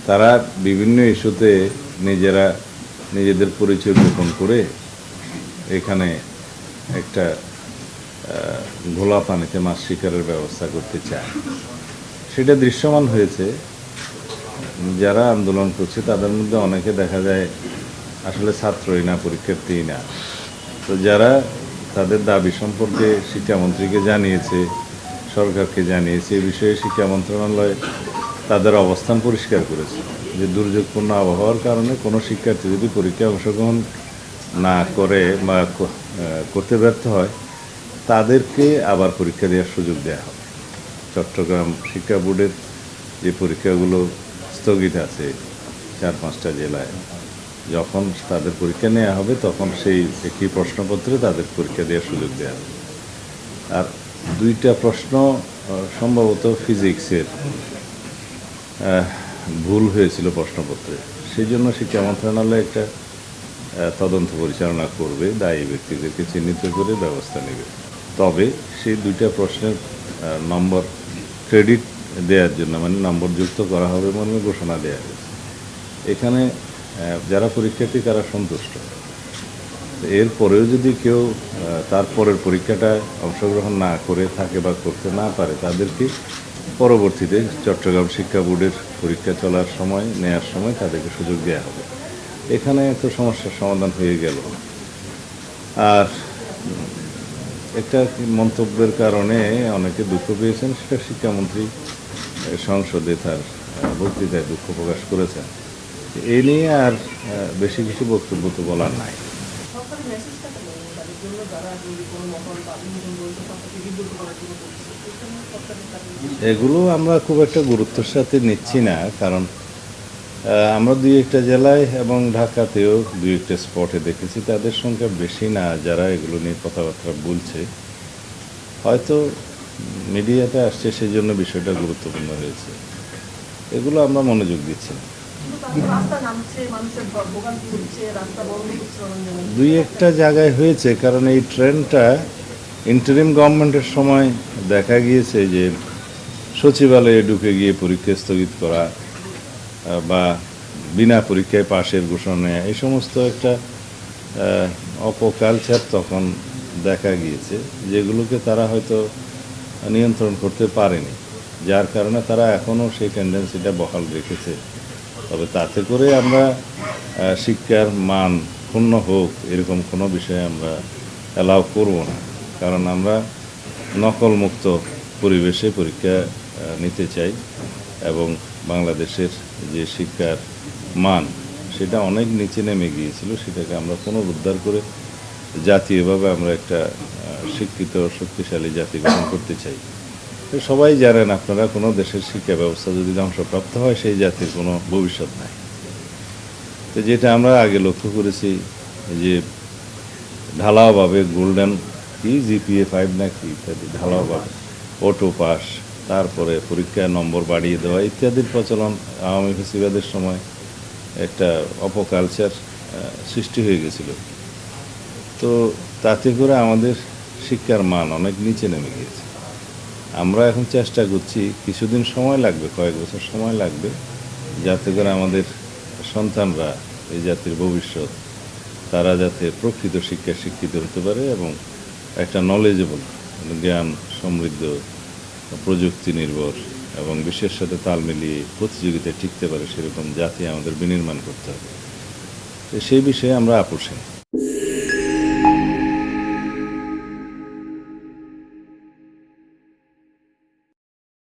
তারা বিভিন্ন ইস্যুতে নিজেদের পরিচয় গোপন করে এখানে একটা ঘোলা পানিতে মাছ শিকারের ব্যবস্থা করতে চায়। সেটা দৃশ্যমান হয়েছে। যারা আন্দোলন করছে তাদের মধ্যে অনেকে দেখা যায় আসলে ছাত্রই না, পরীক্ষার্থীই না। তো যারা তাদের দাবি সম্পর্কে শিক্ষামন্ত্রীকে জানিয়েছে, সরকারকে জানিয়েছে, এই বিষয়ে শিক্ষা মন্ত্রণালয় তাদের অবস্থান পরিষ্কার করেছে যে দুর্যোগপূর্ণ আবহাওয়ার কারণে কোনো শিক্ষার্থী যদি পরীক্ষায় অংশগ্রহণ না করে বা করতে ব্যর্থ হয় তাদেরকে আবার পরীক্ষা দেওয়ার সুযোগ দেওয়া হবে। চট্টগ্রাম শিক্ষা বোর্ডের যে পরীক্ষাগুলো স্থগিত আছে 4-5টা জেলায়, যখন তাদের পরীক্ষা নেওয়া হবে তখন সেই একই প্রশ্নপত্রে তাদের পরীক্ষা দেওয়ার সুযোগ দেওয়া হবে। আর 2টা প্রশ্ন সম্ভবত ফিজিক্সের ভুল হয়েছিল প্রশ্নপত্রে, সেই জন্য শিক্ষা মন্ত্রণালয় একটা তদন্ত পরিচালনা করবে, দায়ী ব্যক্তিদেরকে চিহ্নিত করে ব্যবস্থা নেবে। তবে সেই 2টা প্রশ্নের নম্বর ক্রেডিট দেওয়ার জন্য, মানে নম্বর যুক্ত করা হবে মর্মে ঘোষণা দেওয়া হয়েছে। এখানে যারা পরীক্ষার্থী তারা সন্তুষ্ট। এরপরেও যদি কেউ তারপরের পরীক্ষাটায় অংশগ্রহণ না করে থাকে বা করতে না পারে তাদেরকে পরবর্তীতে চট্টগ্রাম শিক্ষা বোর্ডের পরীক্ষা চলার সময়, নেয়ার সময় তাদেরকে সুযোগ দেওয়া হবে। এখানে তো সমস্যার সমাধান হয়ে গেল। আর একটা মন্তব্যের কারণে অনেকে দুঃখ পেয়েছেন, সেটা শিক্ষামন্ত্রী সংসদে তার বক্তৃতায় দুঃখ প্রকাশ করেছেন। এ নিয়ে আর বেশি কিছু বক্তব্য তো বলার নাই। এগুলো আমরা খুব একটা গুরুত্বের সাথে নিচ্ছি না, কারণ আমরা 2-1টা জেলায় এবং ঢাকাতেও 2-1টা স্পটে দেখেছি তাদের সংখ্যা বেশি না যারা এগুলো নিয়ে কথাবার্তা বলছে। হয়তো মিডিয়াতে আসছে সেই জন্য বিষয়টা গুরুত্বপূর্ণ হয়েছে। এগুলো আমরা মনোযোগ দিচ্ছি না। 2-1টা জায়গায় হয়েছে, কারণ এই ট্রেন্ডটা ইন্টারিম গভর্নমেন্টের সময় দেখা গিয়েছে যে সচিবালয়ে ঢুকে গিয়ে পরীক্ষা স্থগিত করা বা বিনা পরীক্ষায় পাশের ঘোষণা, এই সমস্ত একটা অপকালচার তখন দেখা গিয়েছে, যেগুলোকে তারা হয়তো নিয়ন্ত্রণ করতে পারেনি, যার কারণে তারা এখনও সেই টেন্ডেন্সিটা বহাল রেখেছে। তবে তাতে করে আমরা শিক্ষার মান ক্ষুণ্ণ হোক এরকম কোনো বিষয়ে আমরা অ্যালাউ করব না, কারণ আমরা নকলমুক্ত পরিবেশে পরীক্ষা নিতে চাই এবং বাংলাদেশের যে শিক্ষার মান সেটা অনেক নিচে নেমে গিয়েছিল, সেটাকে আমরা পুনরুদ্ধার করে জাতীয়ভাবে আমরা একটা শিক্ষিত শক্তিশালী জাতি গঠন করতে চাই। সবাই জানেন, আপনারা কোনো দেশের শিক্ষা ব্যবস্থা যদি ধ্বংসপ্রাপ্ত হয় সেই জাতির কোনো ভবিষ্যৎ নাই। তো যেটা আমরা আগে লক্ষ্য করেছি যে ঢালাওভাবে গোল্ডেন জিপিএ 5 নাকি ইত্যাদি ঢালাওভাবে অটো পাস, তারপরে পরীক্ষার নম্বর বাড়িয়ে দেওয়া ইত্যাদির প্রচলন আওয়ামী ফ্যাসিবাদের সময় একটা অপকালচার সৃষ্টি হয়ে গেছিল। তো তাতে করে আমাদের শিক্ষার মান অনেক নিচে নেমে গিয়েছে। আমরা এখন চেষ্টা করছি, কিছুদিন সময় লাগবে, কয়েক বছর সময় লাগবে, যাতে করে আমাদের সন্তানরা, এই জাতির ভবিষ্যৎ, তারা যাতে প্রকৃত শিক্ষায় শিক্ষিত হতে পারে এবং একটা নলেজেবল, জ্ঞান সমৃদ্ধ, প্রযুক্তি নির্ভর এবং বিশ্বের সাথে তাল মিলিয়ে প্রতিযোগিতায় টিকতে পারে সেরকম জাতি আমাদের বিনির্মাণ করতে হবে। সেই বিষয়ে আমরা আপোষহীন।